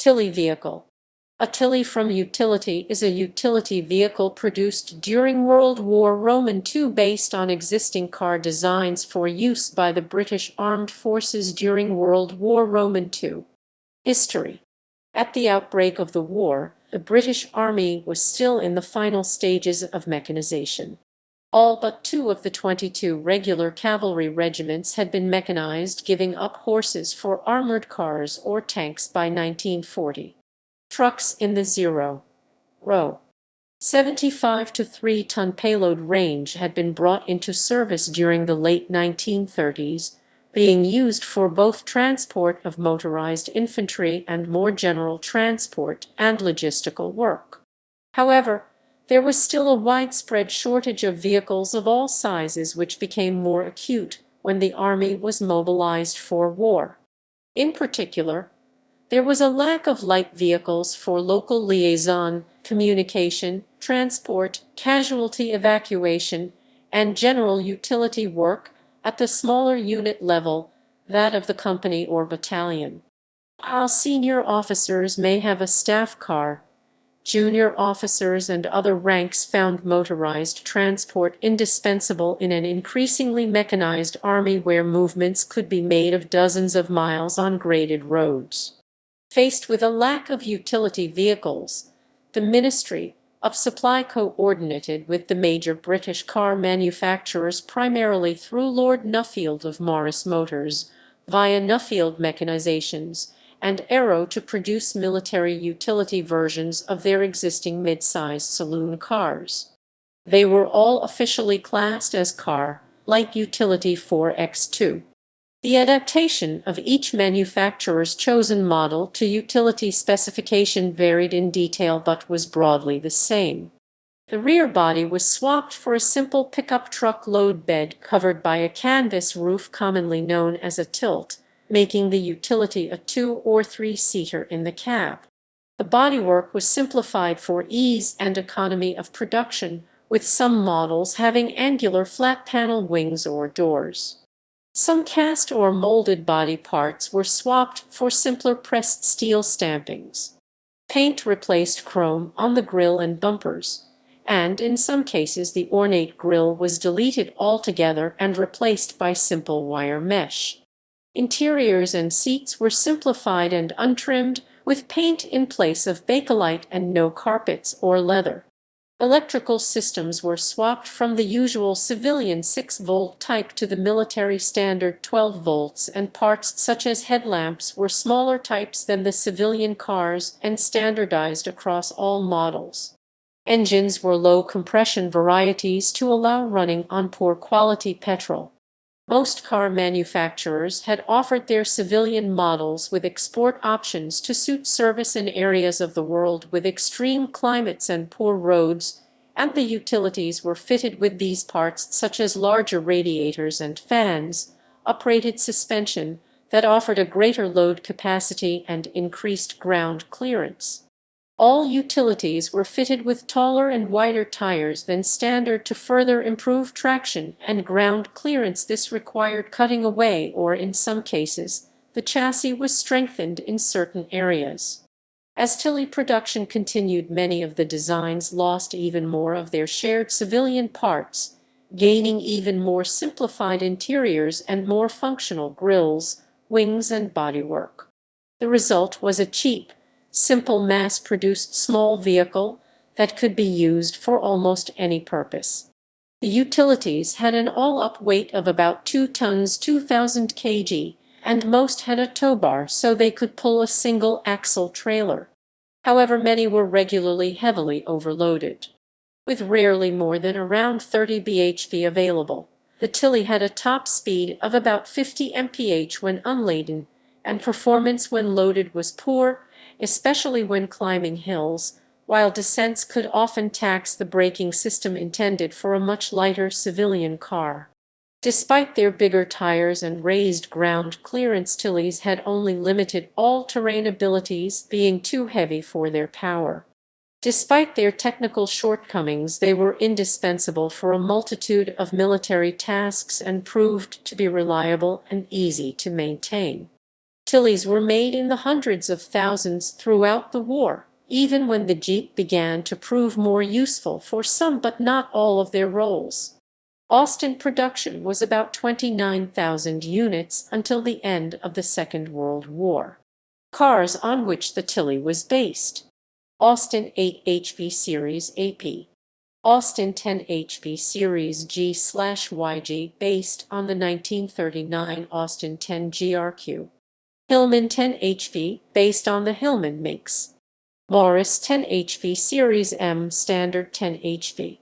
Tilly vehicle. A Tilly from utility is a utility vehicle produced during World War II based on existing car designs for use by the British Armed Forces during World War II. History. At the outbreak of the war, the British Army was still in the final stages of mechanization. All but 2 of the 22 regular cavalry regiments had been mechanized, giving up horses for armored cars or tanks by 1940. Trucks in the 0.75 to 3-ton payload range had been brought into service during the late 1930s, being used for both transport of motorized infantry and more general transport and logistical work. However, there was still a widespread shortage of vehicles of all sizes, which became more acute when the Army was mobilized for war. In particular, there was a lack of light vehicles for local liaison, communication, transport, casualty evacuation, and general utility work at the smaller unit level, that of the company or battalion. While senior officers may have a staff car, junior officers and other ranks found motorized transport indispensable in an increasingly mechanized army where movements could be made of dozens of miles on graded roads. Faced with a lack of utility vehicles, the Ministry of Supply coordinated with the major British car manufacturers, primarily through Lord Nuffield of Morris Motors, via Nuffield Mechanizations, and Aero, to produce military utility versions of their existing mid-size saloon cars. They were all officially classed as Car Light Utility 4X2. The adaptation of each manufacturer's chosen model to utility specification varied in detail but was broadly the same. The rear body was swapped for a simple pickup truck load bed covered by a canvas roof commonly known as a tilt, making the utility a 2- or 3-seater in the cab. The bodywork was simplified for ease and economy of production, with some models having angular flat-panel wings or doors. Some cast or molded body parts were swapped for simpler pressed steel stampings. Paint replaced chrome on the grille and bumpers, and in some cases the ornate grille was deleted altogether and replaced by simple wire mesh. Interiors and seats were simplified and untrimmed, with paint in place of bakelite and no carpets or leather. Electrical systems were swapped from the usual civilian 6-volt type to the military standard 12 volts, and parts such as headlamps were smaller types than the civilian cars and standardized across all models. Engines were low compression varieties to allow running on poor quality petrol. Most car manufacturers had offered their civilian models with export options to suit service in areas of the world with extreme climates and poor roads, and the utilities were fitted with these parts such as larger radiators and fans, uprated suspension that offered a greater load capacity and increased ground clearance. All utilities were fitted with taller and wider tires than standard to further improve traction and ground clearance. This required cutting away, or in some cases, the chassis was strengthened in certain areas. As Tilly production continued, many of the designs lost even more of their shared civilian parts, gaining even more simplified interiors and more functional grilles, wings, and bodywork. The result was a cheap, simple mass-produced small vehicle that could be used for almost any purpose. The utilities had an all-up weight of about 2 tons 2,000 kg, and most had a tow bar so they could pull a single-axle trailer. However, many were regularly heavily overloaded. With rarely more than around 30 bhp available, the Tilly had a top speed of about 50 mph when unladen, and performance when loaded was poor, especially when climbing hills, while descents could often tax the braking system intended for a much lighter civilian car. Despite their bigger tires and raised ground clearance, Tillys had only limited all-terrain abilities, being too heavy for their power. Despite their technical shortcomings, they were indispensable for a multitude of military tasks and proved to be reliable and easy to maintain. Tillys were made in the hundreds of thousands throughout the war, even when the Jeep began to prove more useful for some but not all of their roles. Austin production was about 29,000 units until the end of the Second World War. Cars on which the Tilly was based: Austin 8 HV Series AP, Austin 10 HV Series G/YG based on the 1939 Austin 10 GRQ, Hillman 10 HV based on the Hillman makes, Morris 10 HV Series M Standard 10 HV,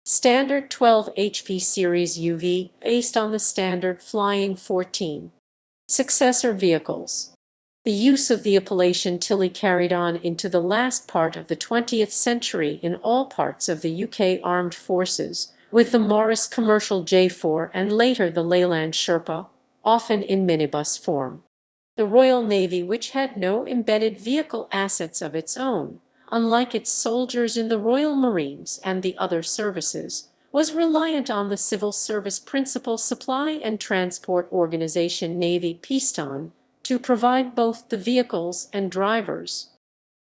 Standard 12 HV Series UV based on the Standard Flying 14. Successor vehicles. The use of the appellation Tilly carried on into the last part of the 20th century in all parts of the UK Armed Forces, with the Morris Commercial J4 and later the Leyland Sherpa, often in minibus form. The Royal Navy, which had no embedded vehicle assets of its own, unlike its soldiers in the Royal Marines and the other services, was reliant on the civil service principal supply and transport organization Navy Peaston to provide both the vehicles and drivers.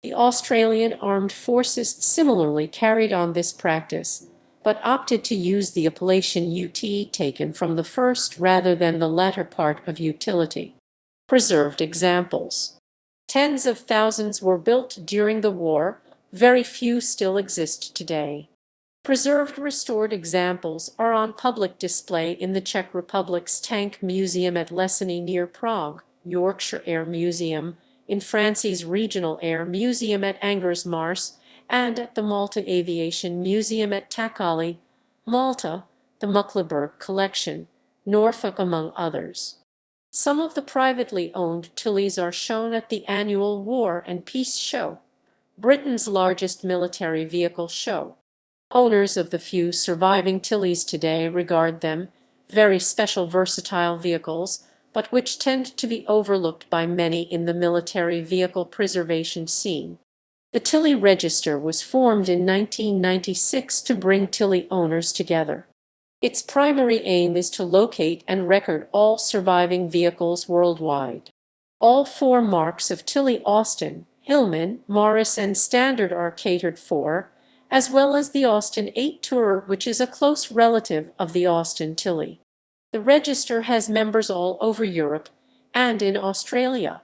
The Australian Armed Forces similarly carried on this practice, but opted to use the appellation UT taken from the first rather than the latter part of utility. Preserved examples. Tens of thousands were built during the war, very few still exist today. Preserved restored examples are on public display in the Czech Republic's Tank Museum at Lesiny near Prague, Yorkshire Air Museum, in France's Regional Air Museum at Angers Mars, and at the Malta Aviation Museum at Takali, Malta, the Muckleberg Collection, Norfolk, among others. Some of the privately owned Tillys are shown at the annual War and Peace Show, Britain's largest military vehicle show. Owners of the few surviving Tillys today regard them very special versatile vehicles, but which tend to be overlooked by many in the military vehicle preservation scene. The Tilly Register was formed in 1996 to bring Tilly owners together. Its primary aim is to locate and record all surviving vehicles worldwide. All four marks of Tilly Austin, Hillman, Morris, and Standard are catered for, as well as the Austin 8 Tourer, which is a close relative of the Austin Tilly. The register has members all over Europe and in Australia.